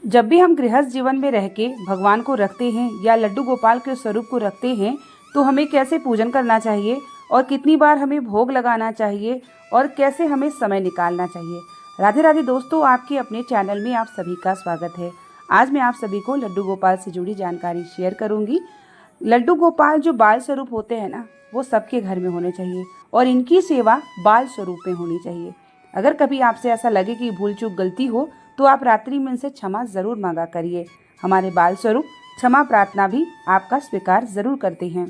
जब भी हम गृहस्थ जीवन में रह के भगवान को रखते हैं या लड्डू गोपाल के स्वरूप को रखते हैं तो हमें कैसे पूजन करना चाहिए और कितनी बार हमें भोग लगाना चाहिए और कैसे हमें समय निकालना चाहिए। राधे राधे दोस्तों, आपके अपने चैनल में आप सभी का स्वागत है। आज मैं आप सभी को लड्डू गोपाल से जुड़ी जानकारी शेयर करूंगी। लड्डू गोपाल जो बाल स्वरूप होते हैं ना, वो सबके घर में होने चाहिए और इनकी सेवा बाल स्वरूप में होनी चाहिए। अगर कभी आपसे ऐसा लगे कि भूल चूक गलती हो तो आप रात्रि में इनसे क्षमा ज़रूर मांगा करिए। हमारे बाल स्वरूप क्षमा प्रार्थना भी आपका स्वीकार ज़रूर करते हैं।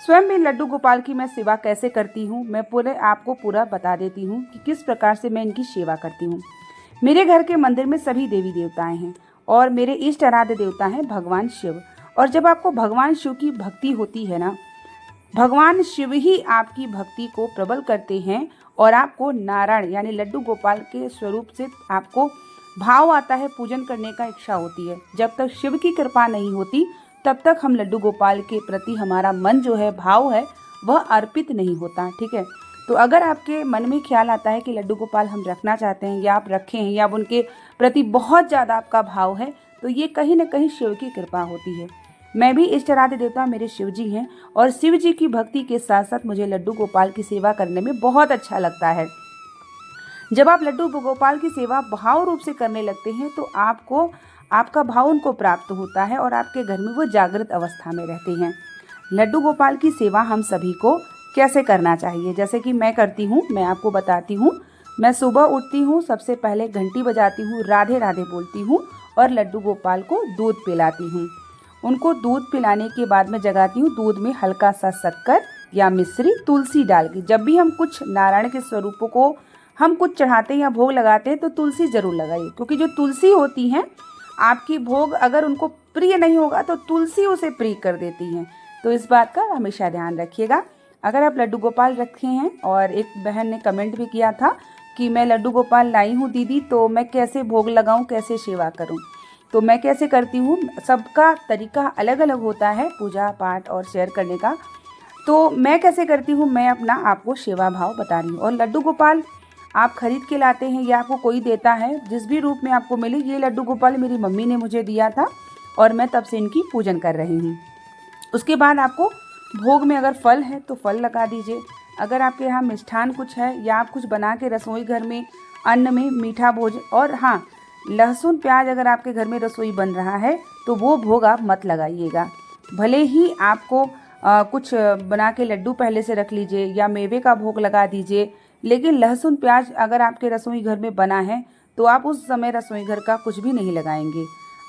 स्वयं में लड्डू गोपाल की मैं सेवा कैसे करती हूँ, मैं आपको पूरा बता देती हूँ कि किस प्रकार से मैं इनकी सेवा करती हूँ। मेरे घर के मंदिर में सभी देवी देवताएं हैं और मेरे इष्ट आराध्य देवता हैं भगवान शिव। और जब आपको भगवान शिव की भक्ति होती है ना, भगवान शिव ही आपकी भक्ति को प्रबल करते हैं और आपको नारायण यानी लड्डू गोपाल के स्वरूप से आपको भाव आता है, पूजन करने का इच्छा होती है। जब तक शिव की कृपा नहीं होती तब तक हम लड्डू गोपाल के प्रति हमारा मन जो है, भाव है, वह अर्पित नहीं होता। ठीक है, तो अगर आपके मन में ख्याल आता है कि लड्डू गोपाल हम रखना चाहते हैं या आप रखे हैं या अब उनके प्रति बहुत ज़्यादा आपका भाव है, तो ये कहीं ना कहीं शिव की कृपा होती है। मैं भी इष्ट आराध्य देवता मेरे शिव जी हैं और शिव जी की भक्ति के साथ साथ मुझे लड्डू गोपाल की सेवा करने में बहुत अच्छा लगता है। जब आप लड्डू गोपाल की सेवा भाव रूप से करने लगते हैं तो आपका भाव उनको प्राप्त होता है और आपके घर में वो जागृत अवस्था में रहते हैं। लड्डू गोपाल की सेवा हम सभी को कैसे करना चाहिए, जैसे कि मैं करती हूँ, मैं आपको बताती हूँ। मैं सुबह उठती हूँ, सबसे पहले घंटी बजाती हूँ, राधे राधे बोलती हूँ और लड्डू गोपाल को दूध पिलाती हूँ। उनको दूध पिलाने के बाद मैं जगाती हूँ। दूध में हल्का सा शक्कर या मिश्री, तुलसी डाल के, जब भी हम कुछ नारायण के स्वरूपों को हम कुछ चढ़ाते हैं या भोग लगाते हैं तो तुलसी ज़रूर लगाइए, क्योंकि जो तुलसी होती हैं आपकी भोग अगर उनको प्रिय नहीं होगा तो तुलसी उसे प्रिय कर देती हैं। तो इस बात का हमेशा ध्यान रखिएगा। अगर आप लड्डू गोपाल रखे हैं, और एक बहन ने कमेंट भी किया था कि मैं लड्डू गोपाल लाई हूँ दीदी, तो मैं कैसे भोग लगाऊँ, कैसे सेवा करूँ। तो मैं कैसे करती हूँ, सबका तरीका अलग अलग होता है पूजा पाठ और शेयर करने का। तो मैं कैसे करती हूँ, मैं अपना आपको सेवा भाव बता रही हूँ। और लड्डू गोपाल आप खरीद के लाते हैं या आपको कोई देता है, जिस भी रूप में आपको मिले, ये लड्डू गोपाल मेरी मम्मी ने मुझे दिया था और मैं तब से इनकी पूजन कर रही हूँ। उसके बाद आपको भोग में अगर फल है तो फल लगा दीजिए। अगर आपके यहाँ मिष्ठान कुछ है या आप कुछ बना के रसोई घर में अन्न में मीठा भोजन, और हाँ, लहसुन प्याज अगर आपके घर में रसोई बन रहा है तो वो भोग आप मत लगाइएगा। भले ही आपको कुछ बना के लड्डू पहले से रख लीजिए या मेवे का भोग लगा दीजिए, लेकिन लहसुन प्याज अगर आपके रसोई घर में बना है तो आप उस समय रसोई घर का कुछ भी नहीं लगाएंगे।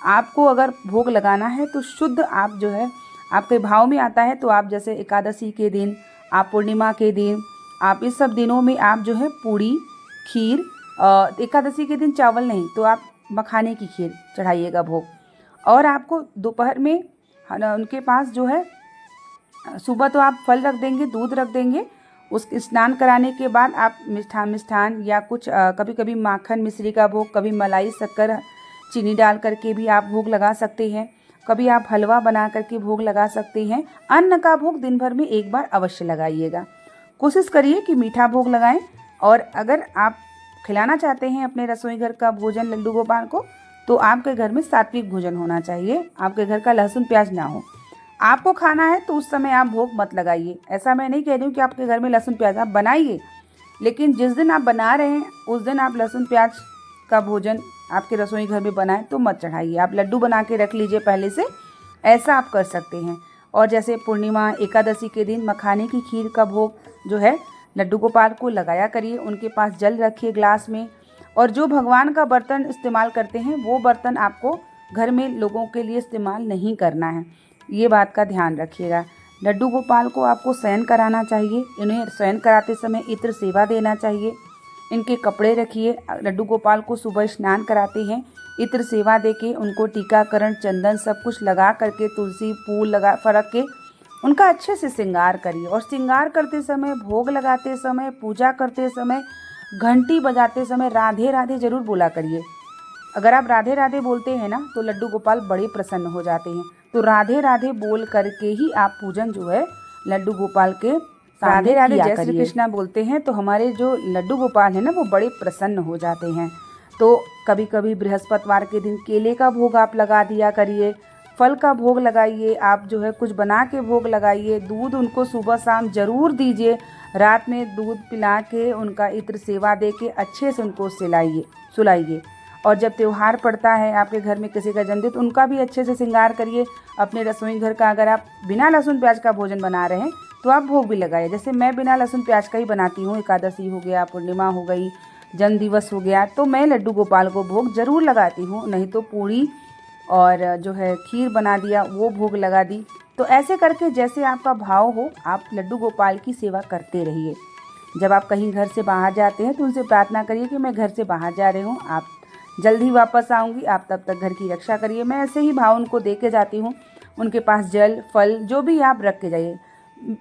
आपको अगर भोग लगाना है तो शुद्ध आप जो है आपके भाव में आता है, तो आप जैसे एकादशी के दिन, आप पूर्णिमा के दिन, आप इस सब दिनों में आप जो है पूड़ी खीर, एकादशी के दिन चावल नहीं तो आप मखाने की खीर चढ़ाइएगा भोग। और आपको दोपहर में उनके पास जो है, सुबह तो आप फल रख देंगे, दूध रख देंगे, उस स्नान कराने के बाद आप मिष्ठान या कुछ कभी कभी माखन मिश्री का भोग, कभी मलाई शक्कर चीनी डाल करके भी आप भोग लगा सकते हैं, कभी आप हलवा बना करके भोग लगा सकते हैं। अन्न का भोग दिन भर में एक बार अवश्य लगाइएगा। कोशिश करिए कि मीठा भोग लगाएं। और अगर आप खिलाना चाहते हैं अपने रसोई घर का भोजन लड्डू गोपाल को, तो आपके घर में सात्विक भोजन होना चाहिए, आपके घर का लहसुन प्याज ना हो। आपको खाना है तो उस समय आप भोग मत लगाइए। ऐसा मैं नहीं कह रही हूँ कि आपके घर में लहसुन प्याज, आप बनाइए, लेकिन जिस दिन आप बना रहे हैं उस दिन आप लहसुन प्याज का भोजन आपके रसोई घर में बनाएं तो मत चढ़ाइए। आप लड्डू बना के रख लीजिए पहले से, ऐसा आप कर सकते हैं। और जैसे पूर्णिमा एकादशी के दिन मखाने की खीर का भोग जो है लड्डू गोपाल को लगाया करिए। उनके पास जल रखिए ग्लास में, और जो भगवान का बर्तन इस्तेमाल करते हैं वो बर्तन आपको घर में लोगों के लिए इस्तेमाल नहीं करना है, ये बात का ध्यान रखिएगा। लड्डू गोपाल को आपको शयन कराना चाहिए, इन्हें शयन कराते समय इत्र सेवा देना चाहिए। इनके कपड़े रखिए। लड्डू गोपाल को सुबह स्नान कराते हैं, इत्र सेवा देके उनको टीकाकरण चंदन सब कुछ लगा करके, तुलसी फूल लगा फरक के उनका अच्छे से श्रृंगार करिए। और श्रृंगार करते समय, भोग लगाते समय, पूजा करते समय, घंटी बजाते समय राधे राधे जरूर बोला करिए। अगर आप राधे राधे बोलते हैं ना तो लड्डू गोपाल बड़े प्रसन्न हो जाते हैं। तो राधे राधे बोल करके ही आप पूजन जो है लड्डू गोपाल के राधे राधे जय श्री कृष्णा बोलते हैं तो हमारे जो लड्डू गोपाल है ना वो बड़े प्रसन्न हो जाते हैं। तो कभी कभी बृहस्पतिवार के दिन केले का भोग आप लगा दिया करिए, फल का भोग लगाइए, आप जो है कुछ बना के भोग लगाइए, दूध उनको सुबह शाम ज़रूर दीजिए, रात में दूध पिला के उनका इत्र सेवा दे के अच्छे से उनको सुलाइए। और जब त्यौहार पड़ता है आपके घर में किसी का जन्मदिन, तो उनका भी अच्छे से श्रृंगार करिए। अपने रसोई घर का अगर आप बिना लहसुन प्याज का भोजन बना रहे हैं तो आप भोग भी लगाइए। जैसे मैं बिना लहसुन प्याज का ही बनाती हूँ, एकादशी हो गया, पूर्णिमा हो गई, जन्म दिवस हो गया, तो मैं लड्डू गोपाल को भोग ज़रूर लगाती हूँ। नहीं तो पूड़ी और जो है खीर बना दिया, वो भोग लगा दी। तो ऐसे करके जैसे आपका भाव हो, आप लड्डू गोपाल की सेवा करते रहिए। जब आप कहीं घर से बाहर जाते हैं तो उनसे प्रार्थना करिए कि मैं घर से बाहर जा रही हूँ, आप जल्दी वापस आऊँगी, आप तब तक घर की रक्षा करिए। मैं ऐसे ही भाव उनको दे के जाती हूँ। उनके पास जल फल जो भी आप रख के जाइए।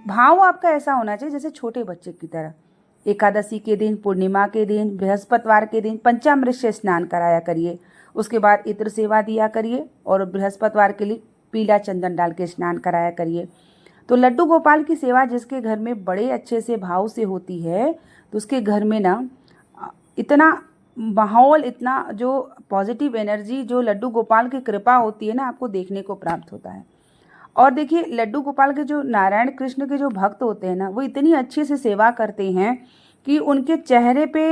भाव आपका ऐसा होना चाहिए जैसे छोटे बच्चे की तरह। एकादशी के दिन, पूर्णिमा के दिन, बृहस्पतिवार के दिन पंचामृत से स्नान कराया करिए। उसके बाद इत्र सेवा दिया करिए और बृहस्पतिवार के लिए पीला चंदन डाल के स्नान कराया करिए। तो लड्डू गोपाल की सेवा जिसके घर में बड़े अच्छे से भाव से होती है, तो उसके घर में ना इतना माहौल, इतना जो पॉजिटिव एनर्जी जो लड्डू गोपाल की कृपा होती है ना, आपको देखने को प्राप्त होता है। और देखिए, लड्डू गोपाल के जो नारायण कृष्ण के जो भक्त होते हैं ना, वो इतनी अच्छे से सेवा करते हैं कि उनके चेहरे पे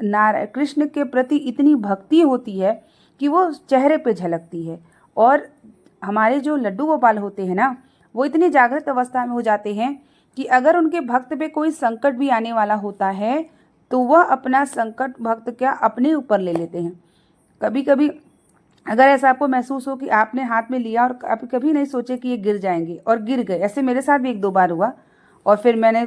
नारायण कृष्ण के प्रति इतनी भक्ति होती है कि वो चेहरे पे झलकती है। और हमारे जो लड्डू गोपाल होते हैं ना, वो इतनी जागृत अवस्था में हो जाते हैं कि अगर उनके भक्त पे कोई संकट भी आने वाला होता है तो वह अपना संकट भक्त क्या अपने ऊपर ले लेते हैं। कभी कभी अगर ऐसा आपको महसूस हो कि आपने हाथ में लिया और आप कभी नहीं सोचे कि ये गिर जाएंगे और गिर गए, ऐसे मेरे साथ भी 1-2 बार हुआ, और फिर मैंने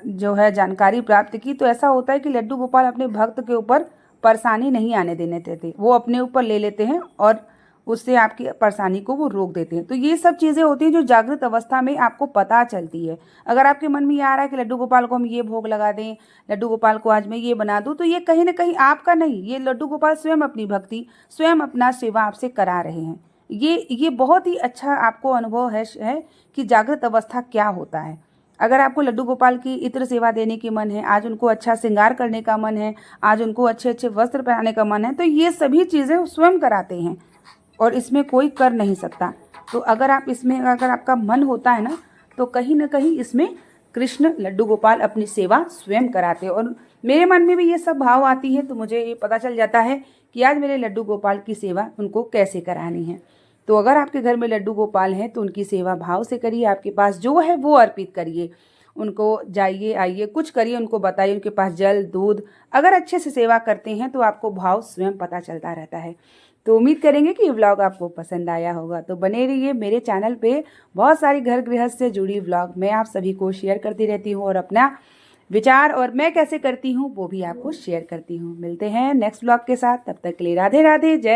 जो है जानकारी प्राप्त की, तो ऐसा होता है कि लड्डू गोपाल अपने भक्त के ऊपर परेशानी नहीं आने देने देते, वो अपने ऊपर ले लेते हैं और उससे आपकी परेशानी को वो रोक देते हैं। तो ये सब चीज़ें होती हैं जो जागृत अवस्था में आपको पता चलती है। अगर आपके मन में ये आ रहा है कि लड्डू गोपाल को हम ये भोग लगा दें, लड्डू गोपाल को आज मैं ये बना दूं, तो ये कहीं ना कहीं आपका नहीं, ये लड्डू गोपाल स्वयं अपनी भक्ति, स्वयं अपना सेवा आपसे करा रहे हैं। ये बहुत ही अच्छा आपको अनुभव है कि जागृत अवस्था क्या होता है। अगर आपको लड्डू गोपाल की इत्र सेवा देने की मन है, आज उनको अच्छा श्रृंगार करने का मन है, आज उनको अच्छे अच्छे वस्त्र पहनाने का मन है, तो ये सभी चीज़ें स्वयं कराते हैं और इसमें कोई कर नहीं सकता। तो अगर आपका मन होता है ना, तो कहीं ना कहीं इसमें कृष्ण लड्डू गोपाल अपनी सेवा स्वयं कराते हैं। और मेरे मन में भी ये सब भाव आती है, तो मुझे ये पता चल जाता है कि आज मेरे लड्डू गोपाल की सेवा उनको कैसे करानी है। तो अगर आपके घर में लड्डू गोपाल हैं तो उनकी सेवा भाव से करिए, आपके पास जो है वो अर्पित करिए, उनको जाइए आइए कुछ करिए, उनको बताइए, उनके पास जल दूध, अगर अच्छे से सेवा करते हैं तो आपको भाव स्वयं पता चलता रहता है। तो उम्मीद करेंगे कि ये व्लॉग आपको पसंद आया होगा। तो बने रहिए मेरे चैनल पे, बहुत सारी घर गृहस्थ से जुड़ी व्लॉग मैं आप सभी को शेयर करती रहती हूँ और अपना विचार और मैं कैसे करती हूँ वो भी आपको शेयर करती हूँ। मिलते हैं नेक्स्ट व्लॉग के साथ, तब तक के लिए राधे राधे, जय।